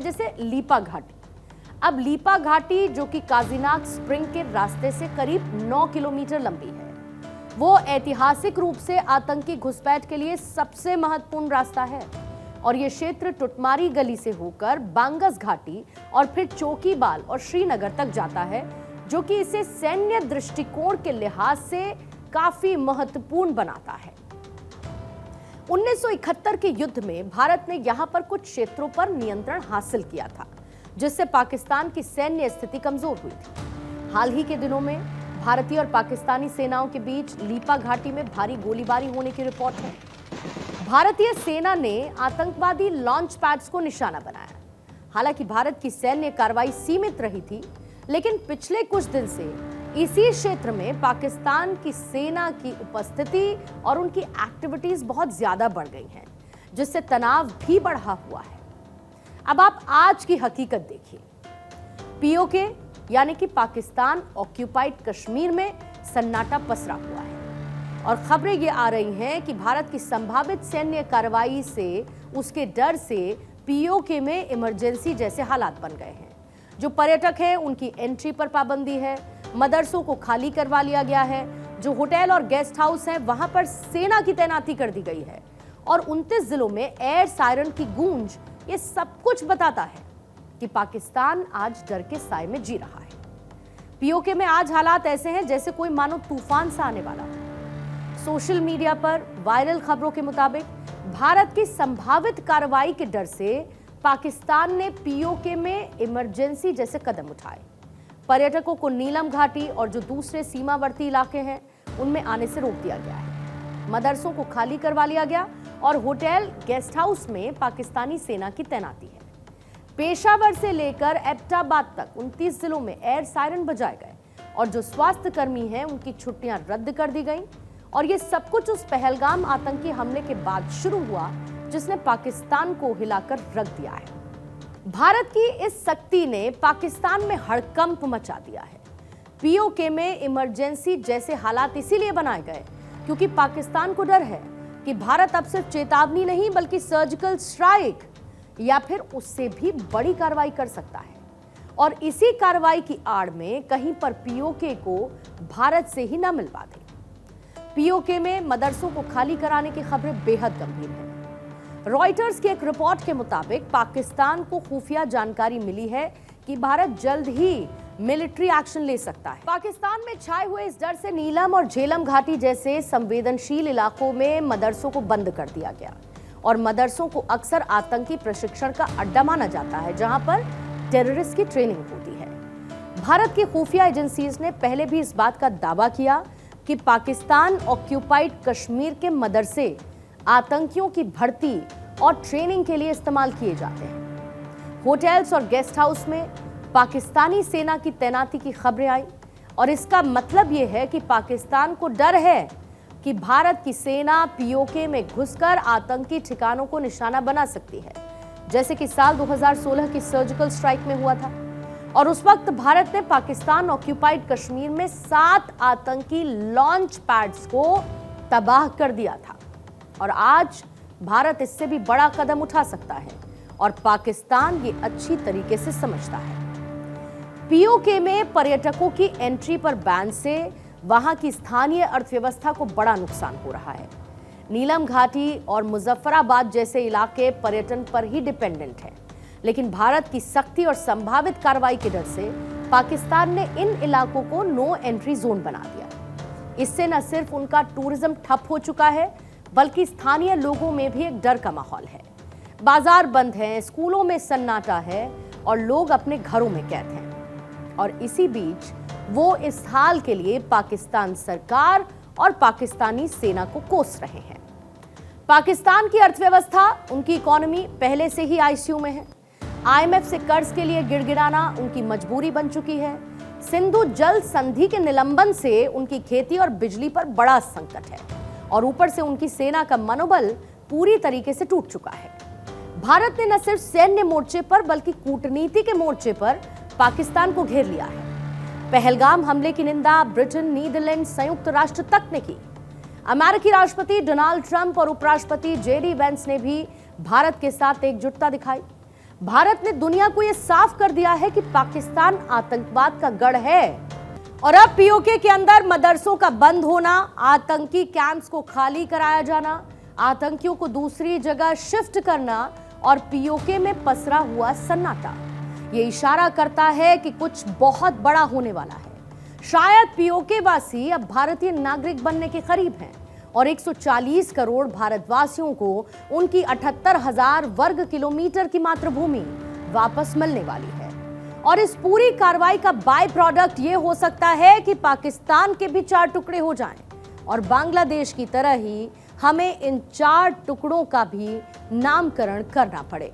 जैसे लीपा घाटी। अब लीपा घाटी जो कि काजीनाग स्प्रिंग के रास्ते से करीब 9 किलोमीटर लंबी है, वो ऐतिहासिक रूप से आतंकी घुसपैठ के लिए सबसे महत्वपूर्ण रास्ता है। और ये क्षेत्र टुटमारी गली से होकर बांगस घाटी और फिर चौकीबाल और श्रीनगर तक जाता है, जो कि इसे सैन्य दृष्टिकोण के लिहाज से काफी महत्वपूर्ण बनाता है। 1971 के युद्ध में भारत ने यहां पर कुछ क्षेत्रों पर नियंत्रण हासिल किया था, जिससे पाकिस्तान की सैन्य स्थिति कमजोर हुई थी। हाल ही के दिनों में भारतीय और पाकिस्तानी सेनाओं के बीच लीपा घाटी में भारी गोलीबारी होने की रिपोर्ट है। भारतीय सेना ने आतंकवादी लॉन्च पैड्स को निशाना बनाया। हालांकि भारत की सैन्य कार्रवाई सीमित रही थी, लेकिन पिछले कुछ दिन से इसी क्षेत्र में पाकिस्तान की सेना की उपस्थिति और उनकी एक्टिविटीज बहुत ज्यादा बढ़ गई हैं, जिससे तनाव भी बढ़ा हुआ है। अब आप आज की हकीकत देखिए। पीओके यानी कि पाकिस्तान ऑक्यूपाइड कश्मीर में सन्नाटा पसरा हुआ है और खबरें ये आ रही हैं कि भारत की संभावित सैन्य कार्रवाई से, उसके डर से पीओके में इमरजेंसी जैसे हालात बन गए हैं। जो पर्यटक हैं उनकी एंट्री पर पाबंदी है, मदरसों को खाली करवा लिया गया है, जो होटल और गेस्ट हाउस हैं वहां पर सेना की तैनाती कर दी गई है और 29 जिलों में एयर सायरन की गूंज ये सब कुछ बताता है कि पाकिस्तान आज डर के साए में जी रहा है। पीओके में आज हालात ऐसे हैं जैसे कोई मानो तूफान सा आने वाला हो। सोशल मीडिया पर वायरल खबरों के मुताबिक भारत की संभावित कार्रवाई के डर से पाकिस्तान ने पीओके में इमरजेंसी जैसे कदम उठाए। पर्यटकों को नीलम घाटी और जो दूसरे सीमावर्ती इलाके हैं उनमें आने से रोक दिया गया है। मदरसों को खाली करवा लिया गया और होटल गेस्ट हाउस में पाकिस्तानी सेना की तैनाती है। पेशावर से लेकर एबटाबाद तक 29 जिलों में एयर सायरन बजाए गए और जो स्वास्थ्य कर्मी हैं उनकी छुट्टियां रद्द कर दी गई। और ये सब कुछ उस पहलगाम आतंकी हमले के बाद शुरू हुआ जिसने पाकिस्तान को हिलाकर रख दिया है। भारत की इस सख्ती ने पाकिस्तान में हड़कंप मचा दिया है। पीओके में इमरजेंसी जैसे हालात इसीलिए बनाए गए क्योंकि पाकिस्तान को डर है कि भारत अब सिर्फ चेतावनी नहीं बल्कि सर्जिकल स्ट्राइक या फिर उससे भी बड़ी कार्रवाई कर सकता है। और इसी कार्रवाई की आड़ में कहीं पर पीओके को भारत से ही न मिलवा दे। पीओके में मदरसों को खाली कराने की खबरें बेहद गंभीर हैं। रॉयटर्स की एक रिपोर्ट के मुताबिक पाकिस्तान को खुफिया जानकारी मिली है कि भारत जल्द ही मिलिट्री एक्शन ले सकता है। पाकिस्तान में छाए हुए इस डर से नीलम और झेलम घाटी जैसे संवेदनशील इलाकों में मदरसों को बंद कर दिया गया और मदरसों को अक्सर आतंकी प्रशिक्षण का अड्डा माना जाता है, जहां पर टेररिस्ट की ट्रेनिंग होती है। भारत की खुफिया एजेंसीज ने पहले भी इस बात का दावा किया कि पाकिस्तान ऑक्यूपाइड कश्मीर के मदरसे आतंकियों की भर्ती और ट्रेनिंग के लिए इस्तेमाल किए जाते हैं। होटल्स और गेस्ट हाउस में पाकिस्तानी सेना की तैनाती की खबरें आई और इसका मतलब यह है कि पाकिस्तान को डर है कि भारत की सेना पीओके में घुसकर आतंकी ठिकानों को निशाना बना सकती है, जैसे कि साल 2016 की सर्जिकल स्ट्राइक में हुआ था। और उस वक्त भारत ने पाकिस्तान ऑक्यूपाइड कश्मीर में 7 आतंकी लॉन्च पैड्स को तबाह कर दिया था। और आज भारत इससे भी बड़ा कदम उठा सकता है और पाकिस्तान ये अच्छी तरीके से समझता है। पीओके में पर्यटकों की एंट्री पर बैन से वहां की स्थानीय अर्थव्यवस्था को बड़ा नुकसान हो रहा है। नीलम घाटी और मुजफ्फराबाद जैसे इलाके पर्यटन पर ही डिपेंडेंट हैं, लेकिन भारत की सख्ती और संभावित कार्रवाई के डर से पाकिस्तान ने इन इलाकों को नो एंट्री जोन बना दिया। इससे न सिर्फ उनका टूरिज्म ठप हो चुका है बल्कि स्थानीय लोगों में भी एक डर का माहौल है। बाजार बंद हैं, स्कूलों में सन्नाटा है और लोग अपने घरों में कैद हैं। और इसी बीच वो इस हाल के लिए पाकिस्तान सरकार और पाकिस्तानी सेना को कोस रहे हैं। पाकिस्तान की अर्थव्यवस्था, उनकी इकोनॉमी पहले से ही आईसीयू में है। आईएमएफ से कर्ज के लिए गिड़गिड़ाना उनकी मजबूरी बन चुकी है। सिंधु जल संधि के निलंबन से उनकी खेती और बिजली पर बड़ा संकट है और ऊपर से उनकी सेना का मनोबल पूरी तरीके से टूट चुका है। भारत ने न सिर्फ सैन्य मोर्चे पर बल्कि कूटनीति के मोर्चे पर पाकिस्तान को घेर लिया है। पहलगाम हमले की निंदा ब्रिटेन, नीदरलैंड, संयुक्त राष्ट्र तक ने की। अमेरिकी राष्ट्रपति डोनाल्ड ट्रंप और उपराष्ट्रपति जेडी वेंस ने भी भारत के साथ एकजुटता दिखाई। भारत ने दुनिया को यह साफ कर दिया है कि पाकिस्तान आतंकवाद का गढ़ है और अब पीओके के अंदर मदरसों का बंद होना, आतंकी कैंप्स को खाली कराया जाना, आतंकियों को दूसरी जगह शिफ्ट करना और पीओके में पसरा हुआ सन्नाटा ये इशारा करता है कि कुछ बहुत बड़ा होने वाला है। शायद पीओके वासी अब भारतीय नागरिक बनने के करीब हैं और 140 करोड़ भारतवासियों को उनकी 78,000 वर्ग किलोमीटर की मातृभूमि वापस मिलने वाली है। और इस पूरी कार्रवाई का बाय प्रोडक्ट ये हो सकता है कि पाकिस्तान के भी 4 टुकड़े हो जाएं और बांग्लादेश की तरह ही हमें इन 4 टुकड़ों का भी नामकरण करना पड़े।